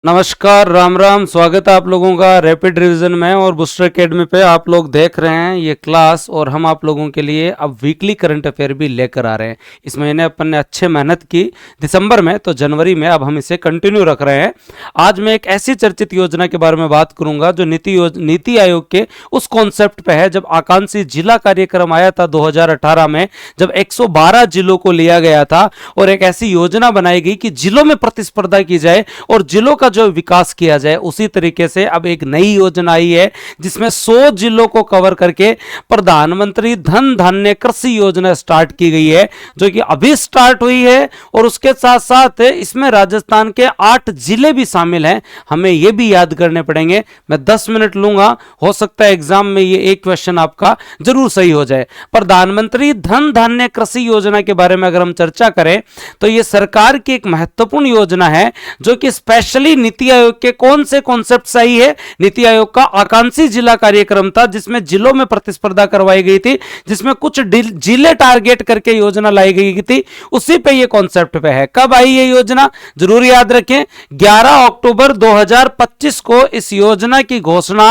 नमस्कार, राम राम। स्वागत है आप लोगों का रैपिड रिवीजन में और बूस्टर एकेडमी पे। आप लोग देख रहे हैं ये क्लास और हम आप लोगों के लिए अब वीकली करंट अफेयर भी लेकर आ रहे हैं। इस महीने अपन ने अच्छे मेहनत की दिसंबर में, तो जनवरी में अब हम इसे कंटिन्यू रख रहे हैं। आज मैं एक ऐसी चर्चित योजना के बारे में बात करूंगा जो नीति आयोग के उस कॉन्सेप्ट पे है। जब आकांक्षी जिला कार्यक्रम आया था 2018 में, जब 112 जिलों को लिया गया था और एक ऐसी योजना बनाई गई कि जिलों में प्रतिस्पर्धा की जाए और जिलों का जो विकास किया जाए। उसी तरीके से अब एक नई योजना आई है जिसमें 100 जिलों को कवर करके प्रधानमंत्री धन धान्य कृषि योजना स्टार्ट की गई है, जो कि अभी स्टार्ट हुई है। और उसके साथ साथ इसमें राजस्थान के 8 जिले भी शामिल हैं। हमें यह भी याद करने पड़ेंगे। मैं 10 मिनट लूंगा, हो सकता है एग्जाम में ये एक क्वेश्चन आपका जरूर सही हो जाए। प्रधानमंत्री धन धान्य कृषि योजना के बारे में अगर हम चर्चा करें तो यह सरकार की एक महत्वपूर्ण योजना है जो कि स्पेशली नीति आयोग के कौन से कॉन्सेप्ट सही है। नीति आयोग का आकांक्षी जिला कार्यक्रम था जिसमें जिलों में प्रतिस्पर्धा करवाई गई थी, जिसमें कुछ जिले टारगेट करके योजना लाई गई थी। उसी पे ये कॉन्सेप्ट पे है। कब आई ये योजना जरूर याद रखें, 11 अक्टूबर 2025 को इस योजना की घोषणा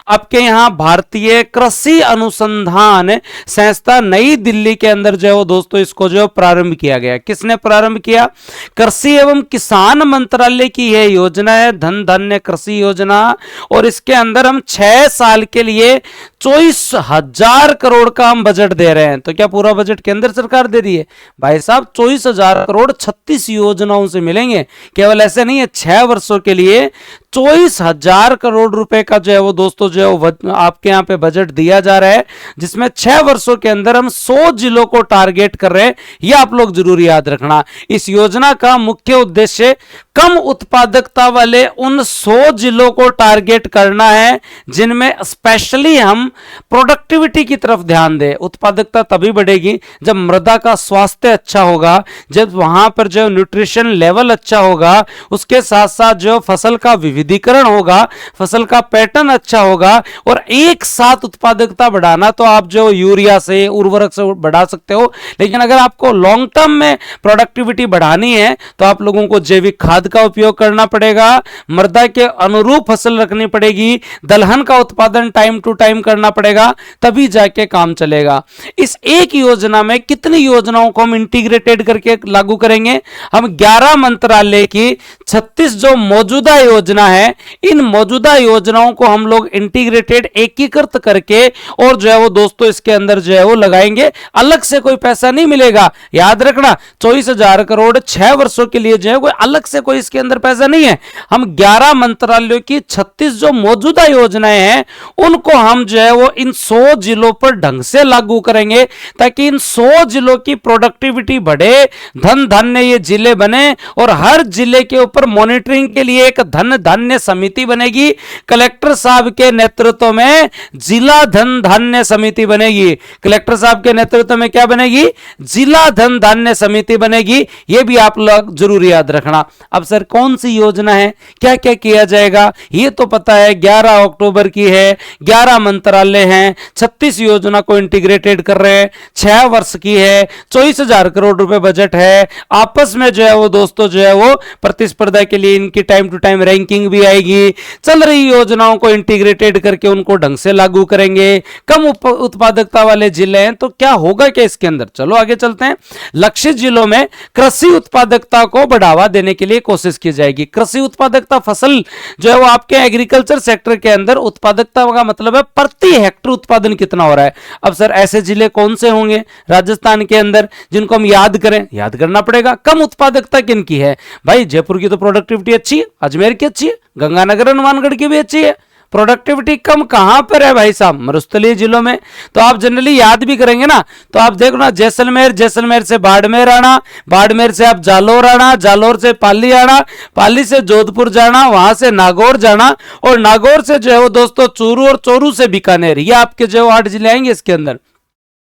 आपके यहां भारतीय कृषि अनुसंधान संस्था नई दिल्ली के अंदर जो है वो दोस्तों इसको जो प्रारंभ किया गया। किसने प्रारंभ किया? कृषि एवं किसान मंत्रालय की यह योजना है, धन धान्य कृषि योजना। और इसके अंदर हम 6 साल के लिए 24,000 करोड़ का हम बजट दे रहे हैं। तो क्या पूरा बजट केंद्र सरकार दे रही है? भाई साहब 24,000 करोड़ 36 योजनाओं से मिलेंगे। केवल ऐसे नहीं है, 6 वर्षों के लिए 24,000 करोड़ रुपए का जो है वो दोस्तों जो है आपके यहां पे बजट दिया जा रहा है, जिसमें 6 वर्षों के अंदर हम 100 जिलों को टारगेट कर रहे हैं। यह आप लोग जरूर याद रखना। इस योजना का मुख्य उद्देश्य कम उत्पादकता वाले उन 100 जिलों को टारगेट करना है जिनमें स्पेशली हम प्रोडक्टिविटी की तरफ ध्यान दें। उत्पादकता तभी बढ़ेगी जब मृदा का स्वास्थ्य अच्छा होगा, जब वहां पर जो न्यूट्रिशन लेवल अच्छा होगा, उसके साथ साथ जो फसल का विविधीकरण होगा, फसल का पैटर्न अच्छा होगा। और एक साथ उत्पादकता बढ़ाना तो आप जो यूरिया से उर्वरक से बढ़ा सकते हो, लेकिन अगर आपको लॉन्ग टर्म में प्रोडक्टिविटी बढ़ानी है तो आप लोगों को जैविक खाद का उपयोग करना पड़ेगा, मृदा के अनुरूप फसल रखनी पड़ेगी, दलहन का उत्पादन टाइम टू टाइम करना पड़ेगा, तभी जाके काम चलेगा। इस एक योजना में कितनी योजनाओं को हम इंटीग्रेटेड करके लागू करेंगे? हम 11 मंत्रालय की 36 जो मौजूदा योजना है, इन मौजूदा योजनाओं को हम लोग इंटीग्रेटेड एकीकृत करके और जो है वो दोस्तों इसके अंदर जो है वो लगाएंगे। अलग से कोई पैसा नहीं मिलेगा, याद रखना। 24,000 करोड़ 6 वर्षों के लिए जो है कोई अलग से कोई इसके अंदर पैसा नहीं है। हम 11 मंत्रालयों की 36 जो मौजूदा योजनाएं हैं उनको हम जो है वो इन 100 जिलों पर ढंग से लागू करेंगे ताकि इन 100 जिलों की प्रोडक्टिविटी बढ़े, धन धान्य ये जिले बने। और हर जिले के ऊपर मॉनिटरिंग के लिए एक धन धान्य समिति बनेगी। कलेक्टर साहब के नेतृत्व में जिला धन धान्य समिति बनेगी। कलेक्टर साहब के नेतृत्व में क्या बनेगी? जिला धन धान्य समिति बनेगी। यह भी आप लोग जरूर याद रखना। अब सर कौन सी योजना है, क्या क्या किया जाएगा, ये तो पता है। 11 अक्टूबर की है, 11 मंत्रालय हैं, 36 योजना को इंटीग्रेटेड कर रहे हैं, 6 वर्ष की है, 24,000 करोड़ रुपए बजट है। आपस में जो है वो दोस्तों जो है वो प्रतिस्पर्धा के लिए इनकी टाइम टू टाइम रैंकिंग भी आएगी। चल रही योजनाओं को इंटीग्रेटेड करके उनको ढंग से लागू करेंगे। कम उत्पादकता वाले जिले हैं तो क्या होगा क्या इसके अंदर? चलो आगे चलते हैं। लक्षित जिलों में कृषि उत्पादकता को बढ़ावा देने के लिए कोशिश की जाएगी। कृषि उत्पादकता फसल जो है वो आपके एग्रीकल्चर सेक्टर के अंदर उत्पादकता का मतलब है प्रति हेक्टर उत्पादन कितना हो रहा है। अब सर ऐसे जिले कौन से होंगे राजस्थान के अंदर जिनको हम याद करें? याद करना पड़ेगा। कम उत्पादकता किनकी है? भाई जयपुर की तो प्रोडक्टिविटी अच्छी है, अजमेर की अच्छी है, गंगानगर हनुमानगढ़ की भी अच्छी है। प्रोडक्टिविटी कम कहां पर है भाई साहब? मरुस्थलीय जिलों में। तो आप जनरली याद भी करेंगे ना, तो आप देखो ना, जैसलमेर, जैसलमेर से बाड़मेर आना, बाड़मेर से आप जालोर आना, जालोर से पाली आना, पाली से जोधपुर जाना, वहां से नागौर जाना, और नागौर से जो है वो दोस्तों चूरू, और चूरू से बीकानेर। ये आपके जो 8 जिले आएंगे इसके अंदर।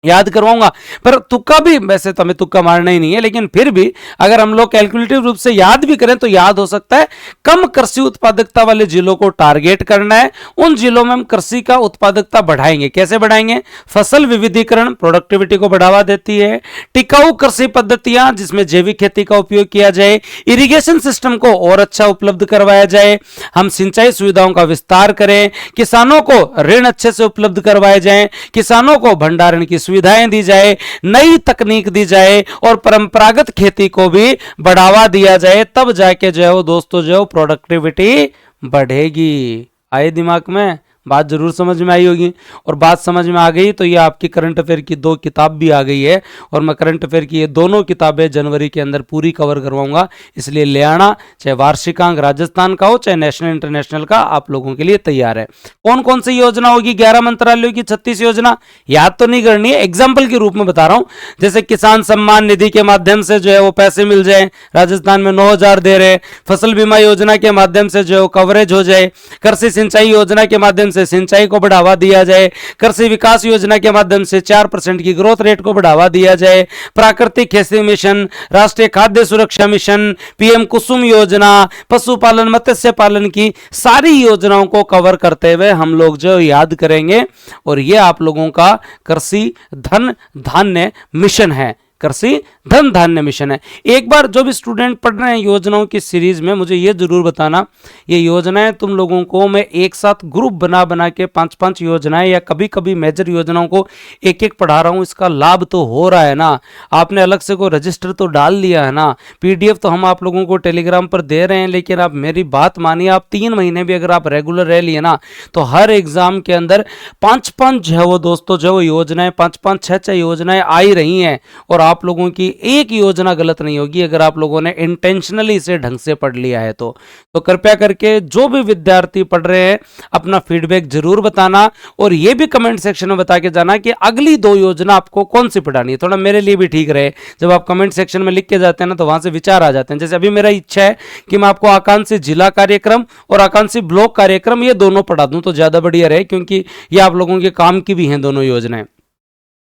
याद करवाऊंगा, पर तुक्का भी, वैसे तो हमें तुक्का मारना ही नहीं है, लेकिन फिर भी अगर हम लोग कैलकुलेटिव रूप से याद भी करें तो याद हो सकता है। कम कृषि उत्पादकता वाले जिलों को टारगेट करना है, उन जिलों में हम कृषि का उत्पादकता बढ़ाएंगे। कैसे बढ़ाएंगे? फसल विविधीकरण प्रोडक्टिविटी को बढ़ावा देती है, टिकाऊ कृषि पद्धतियां जिसमें जैविक खेती का उपयोग किया जाए, इरिगेशन सिस्टम को और अच्छा उपलब्ध करवाया जाए, हम सिंचाई सुविधाओं का विस्तार करें, किसानों को ऋण अच्छे से उपलब्ध करवाए जाए, किसानों को भंडारण की सुविधाएं दी जाए, नई तकनीक दी जाए और परंपरागत खेती को भी बढ़ावा दिया जाए, तब जाके जो है वो दोस्तों जो है प्रोडक्टिविटी बढ़ेगी। आए दिमाग में? बात जरूर समझ में आई होगी। और बात समझ में आ गई तो ये आपकी करंट अफेयर की 2 किताब भी आ गई है, और मैं करंट अफेयर की ये दोनों किताबें जनवरी के अंदर पूरी कवर करवाऊंगा, इसलिए ले आना, चाहे वार्षिकांक राजस्थान का हो चाहे नेशनल इंटरनेशनल का, आप लोगों के लिए तैयार है। कौन कौन सी योजना होगी? 11 मंत्रालयों की 36 योजना। याद तो नहीं करनी है, एग्जाम्पल के रूप में बता रहा हूं। जैसे किसान सम्मान निधि के माध्यम से जो है वो पैसे मिल जाए, राजस्थान में 9,000 दे रहे, फसल बीमा योजना के माध्यम से जो है कवरेज हो जाए, कृषि सिंचाई योजना के माध्यम से सिंचाई को बढ़ावा दिया जाए, कृषि विकास योजना के माध्यम से 4% की ग्रोथ रेट को बढ़ावा दिया जाए, प्राकृतिक खेती मिशन, राष्ट्रीय खाद्य सुरक्षा मिशन, पीएम कुसुम योजना, पशुपालन मत्स्य पालन की सारी योजनाओं को कवर करते हुए हम लोग जो याद करेंगे। और ये आप लोगों का कृषि धन धान्य मिशन है, कृषि धन धान्य मिशन है। एक बार जो भी स्टूडेंट पढ़ रहे हैं योजनाओं की सीरीज में, मुझे ये जरूर बताना, ये योजनाएं तुम लोगों को मैं एक साथ ग्रुप बना बना के 5-5 योजनाएं या कभी कभी मेजर योजनाओं को एक एक पढ़ा रहा हूं। इसका लाभ तो हो रहा है ना? आपने अलग से कोई रजिस्टर तो डाल लिया है ना? पीडीएफ तो हम आप लोगों को टेलीग्राम पर दे रहे हैं, लेकिन आप मेरी बात मानिए, आप 3 महीने भी अगर आप रेगुलर रह लिए ना, तो हर एग्जाम के अंदर 5-5 जो है वो दोस्तों जो वो योजनाएं 5-5 6-6 योजनाएं आई रही हैं। और आप लोगों की एक योजना गलत नहीं होगी अगर आप लोगों ने इंटेंशनली इसे ढंग से पढ़ लिया है तो कृपया करके जो भी विद्यार्थी पढ़ रहे हैं अपना फीडबैक जरूर बताना, और ये भी कमेंट सेक्शन में बता के जाना कि अगली 2 योजना आपको कौन सी पढ़ानी है। थोड़ा मेरे लिए भी ठीक रहे, जब आप कमेंट सेक्शन में लिख के जाते हैं ना तो वहां से विचार आ जाते हैं। जैसे अभी मेरा इच्छा है कि मैं आपको आकांक्षी जिला कार्यक्रम और आकांक्षी ब्लॉक कार्यक्रम ये दोनों पढ़ा दूं तो ज्यादा बढ़िया रहे, क्योंकि ये आप लोगों के काम की भी हैं दोनों योजनाएं।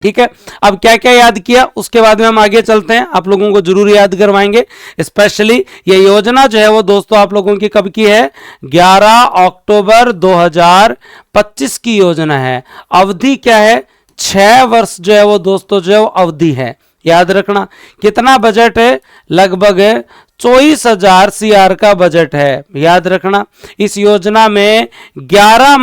ठीक है, अब क्या क्या याद किया उसके बाद में हम आगे चलते हैं, आप लोगों को जरूर याद करवाएंगे। स्पेशली ये योजना जो है वो दोस्तों आप लोगों की कब की है? 11 अक्टूबर 2025 की योजना है। अवधि क्या है? 6 वर्ष जो है वो दोस्तों जो है वो अवधि है। याद रखना कितना बजट है? लगभग 24,000 CR का बजट है। याद रखना इस योजना में 11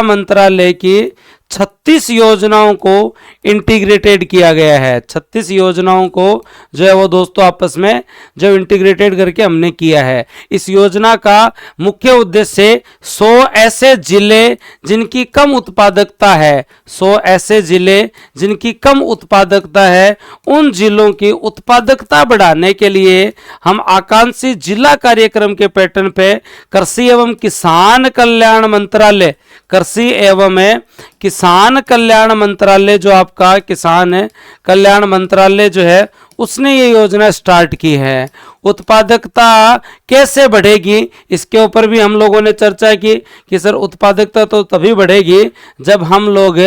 मंत्रालय की 36 योजनाओं को इंटीग्रेटेड किया गया है। 36 योजनाओं को जो है वो दोस्तों आपस में जो इंटीग्रेटेड करके हमने किया है। इस योजना का मुख्य उद्देश्य 100 ऐसे जिले जिनकी कम उत्पादकता है, 100 ऐसे जिले जिनकी कम उत्पादकता है, उन जिलों की उत्पादकता बढ़ाने के लिए हम आकांक्षी जिला कार्यक्रम के पैटर्न पे कृषि एवं किसान कल्याण मंत्रालय, कृषि एवं किसान कल्याण मंत्रालय जो आपका किसान कल्याण मंत्रालय जो है उसने ये योजना स्टार्ट की है। उत्पादकता कैसे बढ़ेगी इसके ऊपर भी हम लोगों ने चर्चा की कि सर उत्पादकता तो तभी बढ़ेगी जब हम लोग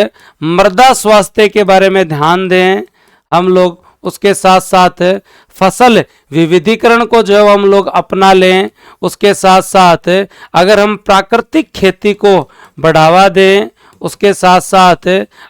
मृदा स्वास्थ्य के बारे में ध्यान दें, हम लोग उसके साथ साथ फसल विविधीकरण को जो हम लोग अपना लें, उसके साथ साथ अगर हम प्राकृतिक खेती को बढ़ावा दें, उसके साथ साथ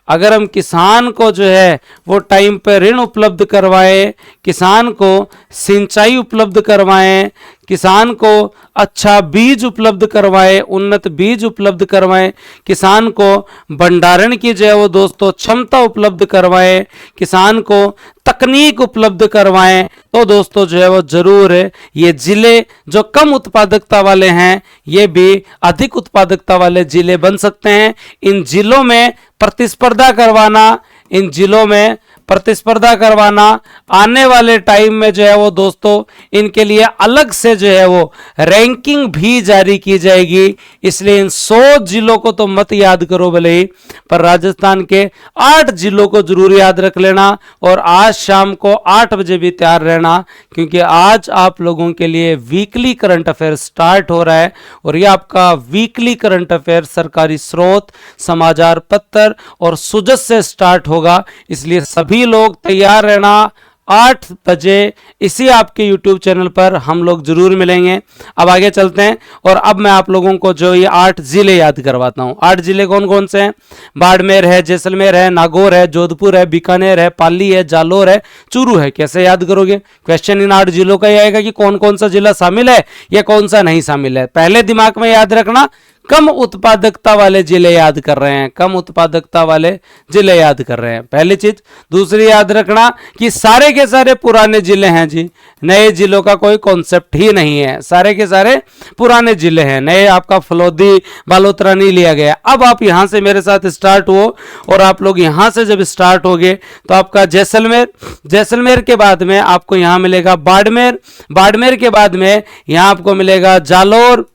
अगर हम किसान को जो है वो टाइम पर ऋण उपलब्ध करवाएं, किसान को सिंचाई उपलब्ध करवाएं, किसान को अच्छा बीज उपलब्ध करवाएं, उन्नत बीज उपलब्ध करवाएं, किसान को भंडारण की जो है वो दोस्तों क्षमता उपलब्ध करवाएं, किसान को तकनीक उपलब्ध करवाएं, तो दोस्तों जो है वो जरूर ये जिले जो कम उत्पादकता वाले हैं ये भी अधिक उत्पादकता वाले जिले बन सकते हैं। इन जिलों में प्रतिस्पर्धा करवाना, इन जिलों में प्रतिस्पर्धा करवाना, आने वाले टाइम में जो है वो दोस्तों इनके लिए अलग से जो है वो रैंकिंग भी जारी की जाएगी। इसलिए इन 100 जिलों को तो मत याद करो भले ही, पर राजस्थान के 8 जिलों को जरूर याद रख लेना और आज शाम को 8 बजे भी तैयार रहना, क्योंकि आज आप लोगों के लिए वीकली करंट अफेयर स्टार्ट हो रहा है। और ये आपका वीकली करंट अफेयर सरकारी स्रोत, समाचार पत्र और सुजस से स्टार्ट होगा। इसलिए सभी लोग तैयार रहना। 8 बजे इसी आपके YouTube चैनल पर हम लोग जरूर मिलेंगे। अब आगे चलते हैं और अब मैं आप लोगों को जो ये 8 जिले याद करवाता हूँ। 8 जिले कौन कौन से हैं? बाड़मेर है, जैसलमेर है, नागौर है, जोधपुर है, बीकानेर है, पाली है, जालोर है, चूरू है। कैसे याद करोगे? क्वेश्चन इन 8 जिलों का ही आएगा कि कौन कौन सा जिला शामिल है या कौन सा नहीं शामिल है। पहले दिमाग में याद रखना, कम उत्पादकता वाले जिले याद कर रहे हैं, कम उत्पादकता वाले जिले याद कर रहे हैं, पहली चीज। दूसरी याद रखना कि सारे के सारे पुराने जिले हैं जी, नए जिलों का कोई कॉन्सेप्ट ही नहीं है, सारे के सारे पुराने जिले हैं, नए आपका फलोदी बालोतरा नहीं लिया गया। अब आप यहां से मेरे साथ स्टार्ट हो और आप लोग यहां से जब स्टार्ट होगे तो आपका जैसलमेर, जैसलमेर के बाद में आपको यहां मिलेगा बाड़मेर, बाड़मेर के बाद में यहां आपको मिलेगा जालोर,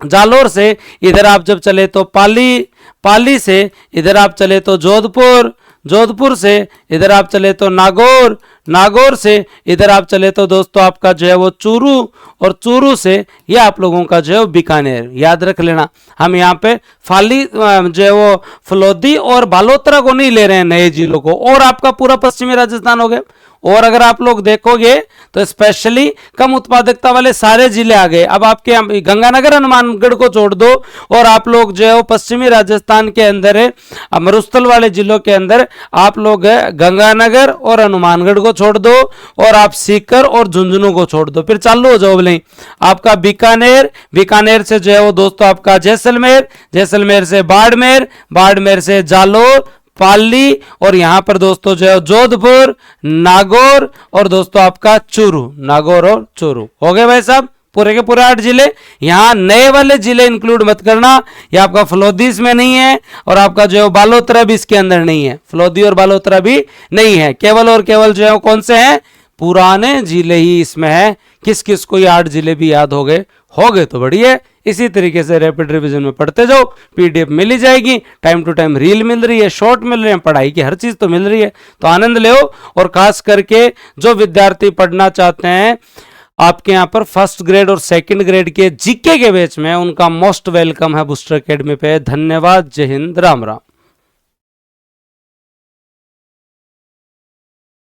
जालोर से इधर आप जब चले तो पाली, पाली से इधर आप चले तो जोधपुर, जोधपुर से इधर आप चले तो नागौर, नागौर से इधर आप चले तो दोस्तों आपका जो है वो चूरू, और चूरू से ये आप लोगों का जो है बीकानेर। याद रख लेना, हम यहाँ पे फाली जो है वो फलोदी और बालोतरा को नहीं ले रहे हैं, नए जिलों को। और आपका पूरा पश्चिमी राजस्थान हो गया। और अगर आप लोग देखोगे तो स्पेशली कम उत्पादकता वाले सारे जिले आ गए। अब आपके गंगानगर हनुमानगढ़ को छोड़ दो और आप लोग जो है वो पश्चिमी राजस्थान के अंदर है, मरुस्थल वाले जिलों के अंदर आप लोग गंगानगर और हनुमानगढ़ को छोड़ दो और आप सीकर और झुंझुनू को छोड़ दो, फिर चालू हो जाओ बोले आपका बीकानेर, बीकानेर से जो है वो दोस्तों आपका जैसलमेर, जैसलमेर से बाड़मेर, बाड़मेर से जालोर, पाली और यहां पर दोस्तों जो है जोधपुर, नागौर और दोस्तों आपका चूरू, नागौर और चूरू। हो गए भाई साहब पूरे के पूरे 8 जिले। यहां नए वाले जिले इंक्लूड मत करना, ये आपका फलोदी इसमें नहीं है और आपका जो है बालोतरा भी इसके अंदर नहीं है, फलोदी और बालोतरा भी नहीं है, केवल और केवल जो है कौन से हैं? पुराने जिले ही इसमें है। किस किस को ये 8 जिले भी याद हो गए तो बढ़िया। इसी तरीके से रैपिड रिवीजन में पढ़ते जाओ, पीडीएफ मिल ही जाएगी, टाइम टू टाइम रील मिल रही है, शॉर्ट मिल रहे हैं, पढ़ाई की हर चीज तो मिल रही है, तो आनंद लो। और खास करके जो विद्यार्थी पढ़ना चाहते हैं आपके यहाँ पर फर्स्ट ग्रेड और सेकंड ग्रेड के जीके के बैच में, उनका मोस्ट वेलकम है बूस्टर एकेडमी पे। धन्यवाद, जय हिंद, राम राम।